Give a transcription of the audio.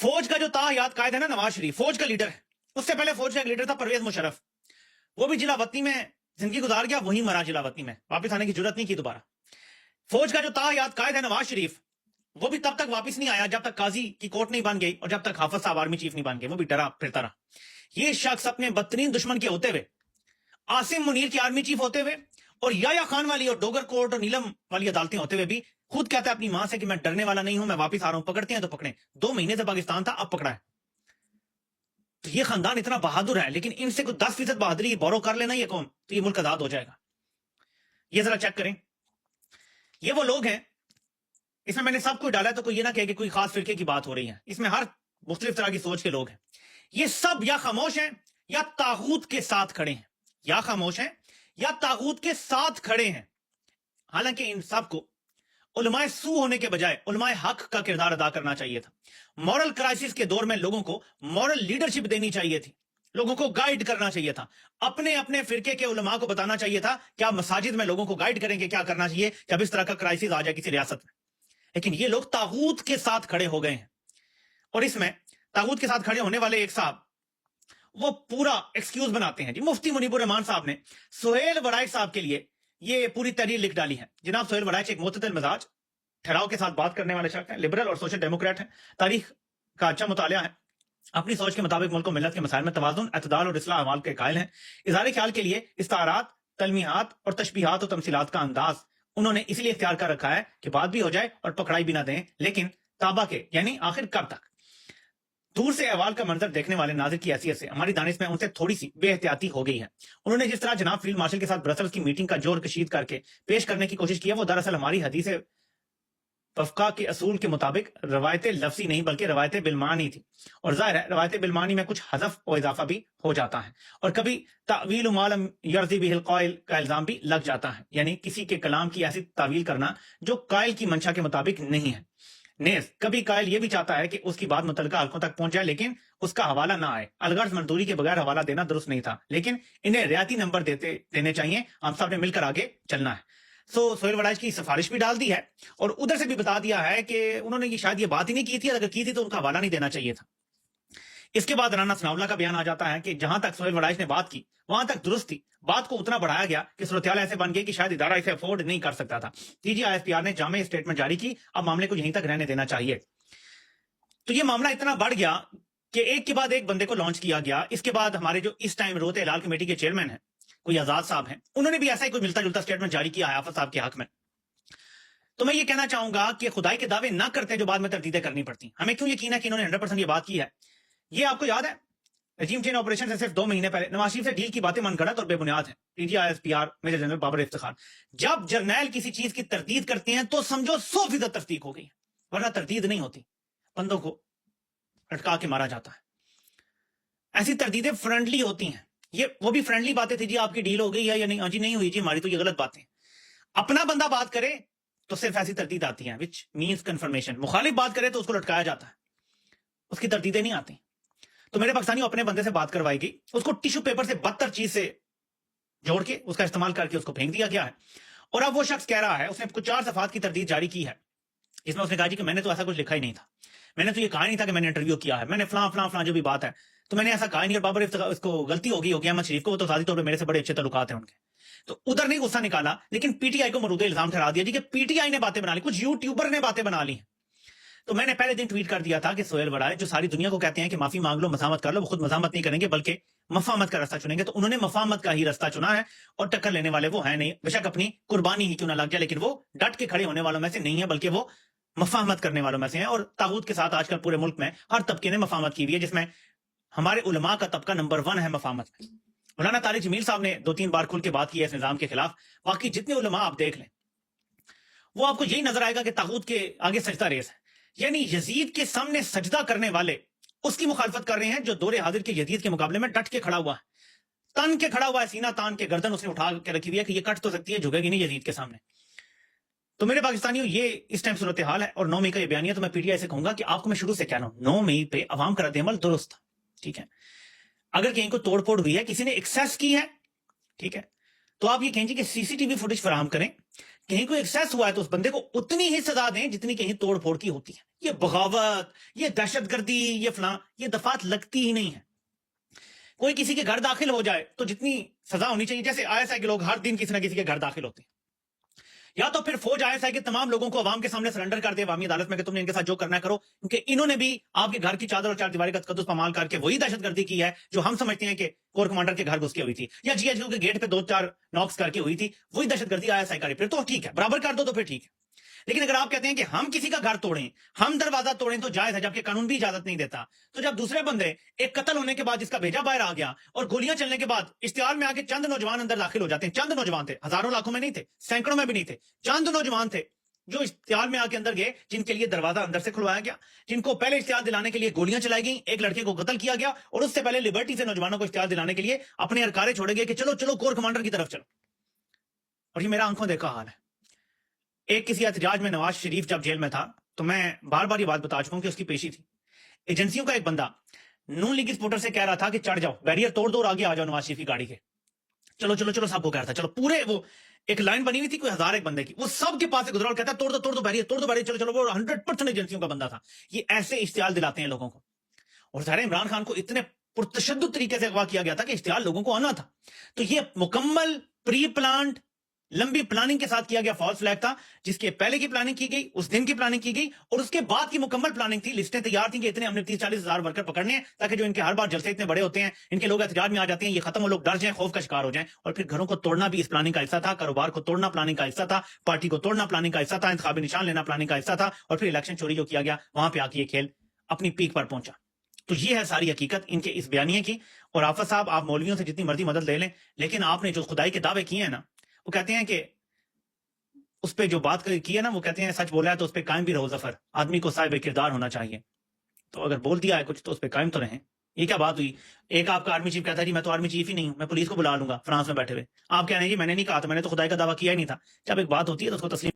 فوج کا جو تاحیات قائد ہے نا نواز شریف، فوج کا لیڈر ہے. اس سے پہلے فوج کا ایک لیڈر تھا پرویز مشرف، وہ بھی جلا وطنی میں زندگی گزار گیا، وہی مرا جلا وطنی میں، واپس آنے کی جرت نہیں کی دوبارہ. فوج کا جو تاحیات قائد ہے نواز شریف، وہ بھی تب تک واپس نہیں آیا جب تک قاضی کی کورٹ نہیں بن گئی اور جب تک حافظ صاحب آرمی چیف نہیں بن گئے، وہ بھی ڈرا پھرتا رہا. یہ شخص اپنے بدترین دشمن کے ہوتے ہوئے، عاصم منیر کی آرمی چیف ہوتے ہوئے اور یایا خان والی اور ڈوگر کورٹ اور نیلم والی عدالتیں ہوتے ہوئے بھی خود کہتا ہے اپنی ماں سے کہ میں ڈرنے والا نہیں ہوں، میں واپس آ رہا ہوں، پکڑتے ہیں تو پکڑیں. 2 مہینے سے پاکستان تھا، اب پکڑا ہے. تو یہ خاندان اتنا بہادر ہے، لیکن ان سے کوئی 10% بہادری بورو کر لینا یہ قوم تو یہ ملک آزاد ہو جائے گا. یہ ذرا چیک کریں، یہ وہ لوگ ہیں. اس میں نے سب کو ڈالا ہے تو کوئی یہ نہ کہے کہ کوئی خاص فرقے کی بات ہو رہی ہے، اس میں ہر مختلف طرح کی سوچ کے لوگ ہیں. یہ سب یا خاموش ہیں یا طاغوت کے ساتھ کھڑے ہیں، یا خاموش ہیں یا طاغوت کے ساتھ کھڑے ہیں. حالانکہ ان سب کو علماء سو ہونے کے بجائے علماء حق کا کردار ادا کرنا چاہیے تھا. مورل کرائسس کے دور میں لوگوں کو مورل لیڈرشپ دینی چاہیے تھی، لوگوں کو گائیڈ کرنا چاہیے تھا، اپنے اپنے فرقے کے علماء کو بتانا چاہیے تھا کہ آپ مساجد میں لوگوں کو گائیڈ کریں گے کیا کرنا چاہیے جب اس طرح کا کرائسس آ جائے کسی ریاست میں. لیکن یہ لوگ طاغوت کے ساتھ کھڑے ہو گئے ہیں. اور اس میں طاغوت کے ساتھ کھڑے ہونے والے ایک صاحب وہ پورا ایکسکیوز بناتے ہیں. جی مفتی منیب الرحمان صاحب نے سہیل وڑائچ صاحب کے لیے یہ پوری تحریر لکھ ڈالی ہے. جناب سہیل وڑائچ ایک معتدل مزاج، ٹھہراؤ کے ساتھ بات کرنے والے شخص ہیں، لبرل اور سوشل ڈیموکریٹ ہیں، تاریخ کا اچھا مطالعہ ہے، اپنی سوچ کے مطابق ملک و ملت کے مسائل میں توازن، اعتدال اور اصلاح اعمال کے قائل ہیں. اظہار خیال کے لیے استعارات، تلمیحات اور تشبیہات و تمثیلات کا انداز انہوں نے اس لیے اختیار کر رکھا ہے کہ بات بھی ہو جائے اور پکڑائی بھی نہ دیں، لیکن تابع کے یعنی آخر کب تک. دور سے احوال کا منظر دیکھنے والے ناظر کی حیثیت سے ہماری دانش میں ان سے تھوڑی سی بے احتیاطی ہو گئی ہے. انہوں نے جس طرح جناب فیلڈ مارشل کے ساتھ برسلز کی میٹنگ کا جور کشید کر کے پیش کرنے کی کوشش کی ہے، وہ دراصل ہماری حدیث وفقہ کے اصول کے مطابق روایت لفظی نہیں بلکہ روایت بالمعنی تھی. اور ظاہر ہے روایت بالمعنی میں کچھ حذف و اضافہ بھی ہو جاتا ہے، اور کبھی تعویل ما لم یرضی بہ القائل کا الزام بھی لگ جاتا ہے، یعنی کسی کے کلام کی ایسی تعویل کرنا جو قائل کی منشا کے مطابق نہیں ہے. نیز کبھی قائل یہ بھی چاہتا ہے کہ اس کی بات متعلقہ حلقوں تک پہنچ جائے لیکن اس کا حوالہ نہ آئے. الغرض منظوری کے بغیر حوالہ دینا درست نہیں تھا، لیکن انہیں رعایتی نمبر دینے چاہیے. ہم سب نے مل کر آگے چلنا ہے. سہیل وڑائچ کی سفارش بھی ڈال دی ہے اور ادھر سے بھی بتا دیا ہے کہ انہوں نے شاید یہ بات ہی نہیں کی تھی، اگر کی تھی تو ان کا حوالہ نہیں دینا چاہیے تھا. اس کے بعد رانا ثناءاللہ کا بیان آ جاتا ہے کہ جہاں تک سہیل وڑائچ نے بات کی وہاں تک درست تھی، بات کو اتنا بڑھایا گیا کہ صورتحال ایسے بن گئی کہ شاید ادارہ اسے افورڈ نہیں کر سکتا تھا. TGISPR نے جامع اسٹیٹمنٹ جاری کی، اب معاملے کو یہیں تک رہنے دینا چاہیے. تو یہ معاملہ اتنا بڑھ گیا کہ ایک کے بعد ایک بندے کو لانچ کیا گیا. اس کے بعد ہمارے جو اس ٹائم روتے ہلال کمیٹی کے چیئرمین ہیں کوئی آزاد صاحب ہیں، انہوں نے بھی ایسا ہی کوئی ملتا جلتا سٹیٹمنٹ جاری کیا ہے حافظ صاحب کے حق میں. تو میں یہ کہنا چاہوں گا کہ خدائی کے دعوے نہ کرتے جو بعد میں تردیدیں کرنی پڑتی. ہمیں کیوں یقین ہے کہ انہوں نے 100% یہ بات کی ہے؟ یہ آپ کو یاد ہے رجیم چینج آپریشن سے صرف 2 مہینے پہلے نواز شریف سے ڈیل کی باتیں من گھڑت اور بے بنیاد ہیں. TGISPR major general Babar Iftikhar, جب جرنیل کسی چیز کی تردید کرتے ہیں تو سمجھو 100% تصدیق ہو گئی ہے، ورنہ تردید نہیں ہوتی، بندوں کو لٹکا کے مارا جاتا ہے. ایسی تردیدیں فرینڈلی ہوتی ہیں. یہ وہ بھی فرینڈلی باتیں تھی، جی آپ کی ڈیل ہو گئی ہے یا نہیں؟ ہاں جی نہیں ہوئی جی ہماری، تو یہ غلط باتیں. اپنا بندہ بات کرے تو صرف ایسی تردید آتی ہیں which means confirmation. مخالف بات کرے تو اس کو لٹکایا جاتا ہے، اس کی تردیدیں نہیں آتی. تو میرے پاکستانی اپنے بندے سے بات کروائی گئی، اس کو ٹیشو پیپر سے بدتر چیز سے جوڑ کے اس کا استعمال کر کے اس کو پھینک دیا گیا ہے. اور اب وہ شخص کہہ رہا ہے، اس نے کچھ 4 صفحات کی تردید جاری کی ہے، اس میں اس نے کہا جی کہ میں نے تو ایسا کچھ لکھا ہی نہیں تھا، میں نے تو یہ کہا نہیں تھا کہ میں نے انٹرویو کیا ہے، میں نے فلاں فلاں فلاں جو بھی بات ہے تو میں نے ایسا کہا نہیں. اور بابر اس کو غلطی ہوگی احمد شریف کو، وہ تو ذاتی طور پہ میرے سے بڑے اچھے تعلقات ہیں ان کے، تو ادھر نہیں غصہ نکالا، لیکن PTI کو مرود الزام ٹھہرا دیا جی کہ PTI نے باتیں بنا لی، کچھ یوٹیوبر نے باتیں بنا لی. تو میں نے پہلے دن ٹویٹ کر دیا تھا کہ سہیل وڑائچ جو ساری دنیا کو کہتے ہیں کہ معافی مانگ لو، مزاحمت کر لو، وہ خود مزاحمت نہیں کریں گے بلکہ مفاہمت کا راستہ چنیں گے. تو انہوں نے مفاہمت کا ہی راستہ چنا ہے اور ٹکر لینے والے وہ ہیں نہیں، بے شک اپنی قربانی ہی کیوں نہ لگ جائے، لیکن وہ ڈٹ کے کھڑے ہونے والوں میں سے نہیں ہے بلکہ وہ مفاہمت کرنے والوں میں سے ہیں. اور طاغوت کے ساتھ آج کل پورے ملک میں ہر طبقے نے مفاہمت کی ہوئی ہے، جس میں ہمارے علماء کا طبقہ نمبر 1 ہے مفاہمت میں. مولانا طارق جمیل صاحب نے 2-3 بار کھل کے بات کی ہے اس نظام کے خلاف. باقی جتنے علماء آپ دیکھ لیں وہ آپ کو یہی نظر آئے گا کہ طاغوت کے آگے سجدہ ریز ہے، یعنی یزید کے سامنے سجدہ کرنے والے اس کی مخالفت کر رہے ہیں جو دور حاضر کے یزید کے مقابلے میں ڈٹ کے کھڑا ہوا ہے، تن کے کھڑا ہوا ہے، سینہ تان کے، گردن اس نے اٹھا کے رکھی ہوئی ہے کہ یہ کٹ تو سکتی ہے، جھکے گی نہیں یزید کے سامنے. تو میرے پاکستانیوں یہ اس ٹائم صورتحال ہے. اور 9 مئی کا یہ بیانیہ تو میں PTI سے کہوں گا کہ آپ کو میں شروع سے کہہ رہا ہوں 9 مئی پہ عوام کا رد عمل درست تھا، ٹھیک ہے. اگر کہیں کو توڑ پھوڑ ہوئی ہے، کسی نے ایکسیس کی ہے، ٹھیک ہے، تو آپ یہ کہیں جی کہ CCTV فوٹیج فراہم کریں کہیں کوئی ایکسیس ہوا ہے تو اس بندے کو اتنی ہی سزا دیں جتنی کہیں توڑ پھوڑ کی ہوتی ہے. یہ بغاوت, یہ دہشت گردی, یہ فلاں, یہ دفعات لگتی ہی نہیں ہے. کوئی کسی کے گھر داخل ہو جائے تو جتنی سزا ہونی چاہیے, جیسے ISI کے لوگ ہر دن کسی نہ کسی کے گھر داخل ہوتے ہیں, یا تو پھر فوج ISI کے تمام لوگوں کو عوام کے سامنے سرنڈر کر دے عوامی عدالت میں کہ تم نے ان کے ساتھ جو کرنا ہے کرو, کیونکہ انہوں نے بھی آپ کے گھر کی چادر اور چار دیواری کا تقدس پامال کر کے وہی دہشت گردی کی ہے جو ہم سمجھتے ہیں کہ کور کمانڈر کے گھر گھس کے ہوئی تھی, یا GHQ کے گیٹ پہ 2-4 ناکس کر کے ہوئی تھی. وہی دہشت گردی ISI کری, پھر تو ٹھیک ہے, برابر کر دو تو پھر ٹھیک ہے. لیکن اگر آپ کہتے ہیں کہ ہم کسی کا گھر توڑیں, ہم دروازہ توڑیں تو جائز ہے, جبکہ قانون بھی اجازت نہیں دیتا, تو جب دوسرے بندے ایک قتل ہونے کے بعد جس کا بھیجا باہر آ گیا اور گولیاں چلنے کے بعد اشتعال میں آ کے چند نوجوان اندر داخل ہو جاتے ہیں, چند نوجوان تھے, ہزاروں لاکھوں میں نہیں تھے, سینکڑوں میں بھی نہیں تھے, چند نوجوان تھے جو اشتعال میں آ کے اندر گئے, جن کے لیے دروازہ اندر سے کھلوایا گیا, جن کو پہلے اشتعال دلانے کے لیے گولیاں چلائی گئیں, ایک لڑکے کو قتل کیا گیا, اور اس سے پہلے لبرٹی سے نوجوانوں کو اشتعال دلانے کے لیے اپنے ارکارے چھوڑے گئے کہ چلو چلو کور کمانڈر کی طرف چلو. اور یہ میرا آنکھوں دیکھا حال ہے. ایک کسی احتجاج میں نواز شریف جب جیل میں تھا تو میں بار بار یہ بات بتا چکا ہوں کہ اس کی پیشی تھی. ایجنسیوں کا ایک بندہ نون لیگ سپورٹر سے کہہ رہا تھا کہ چڑھ جاؤ, بیریئر توڑ دو اور آگے آ جاؤ نواز شریف کی گاڑی کے, چلو چلو چلو, سب کو کہہ رہا تھا چلو, پورے وہ ایک لائن بنی ہوئی تھی کوئی 1000 ایک بندے کی, وہ سب کے پاس سے گزرا اور کہتا توڑ دو بیریئر, توڑ دو بیریئر, چلو چلو. وہ 100% ایجنسیوں کا بندہ تھا. یہ ایسے اشتعال دلاتے ہیں لوگوں کو, اور ظاہر عمران خان کو اتنے پرتشدد طریقے سے اغوا کیا گیا تھا کہ اشتعال لوگوں کو آنا تھا. تو یہ مکمل پری پلانڈ لمبی پلاننگ کے ساتھ کیا گیا فالس فلیگ تھا, جس کے پہلے کی پلاننگ کی گئی, اس دن کی پلاننگ کی گئی, اور اس کے بعد کی مکمل پلاننگ تھی. لسٹیں تیار تھیں کہ اتنے ہم نے 30-40 ہزار ورکر پکڑنے ہیں تاکہ جو ان کے ہر بار جلسے اتنے بڑے ہوتے ہیں, ان کے لوگ احتجاج میں آ جاتے ہیں, یہ ختم ہو, لوگ ڈر جائیں, خوف کا شکار ہو جائیں, اور پھر گھروں کو توڑنا بھی اس پلاننگ کا حصہ تھا, کاروبار کو توڑنا پلاننگ کا حصہ تھا, پارٹی کو توڑنا پلاننگ کا حصہ تھا, انتخابی نشان لینا پلاننگ کا حصہ تھا, اور پھر الیکشن چوری جو کیا گیا وہاں پہ آ کے یہ کھیل اپنی پیک پر پہنچا. تو یہ ہے ساری حقیقت ان کے اس بیانیے کی. اور آفت صاحب, آپ مولویوں سے جتنی مرضی مدد لے لیں, لیکن آپ نے جو خدائی کے دعوے کیے ہیں نا, وہ کہتے ہیں کہ اس پہ جو بات کی ہے نا, وہ کہتے ہیں سچ بولا ہے تو اس پہ قائم بھی رہو ظفر, آدمی کو صاحب کردار ہونا چاہیے. تو اگر بول دیا ہے کچھ تو اس پہ قائم تو رہیں. یہ کیا بات ہوئی, ایک آپ کا آرمی چیف کہتا ہے جی میں تو آرمی چیف ہی نہیں ہوں, میں پولیس کو بلا لوں گا فرانس میں بیٹھے ہوئے, آپ کہہ رہے ہیں جی میں نے نہیں کہا تھا, میں نے تو خدائی کا دعویٰ کیا ہی نہیں تھا. جب ایک بات ہوتی ہے تو اس کو تسلیم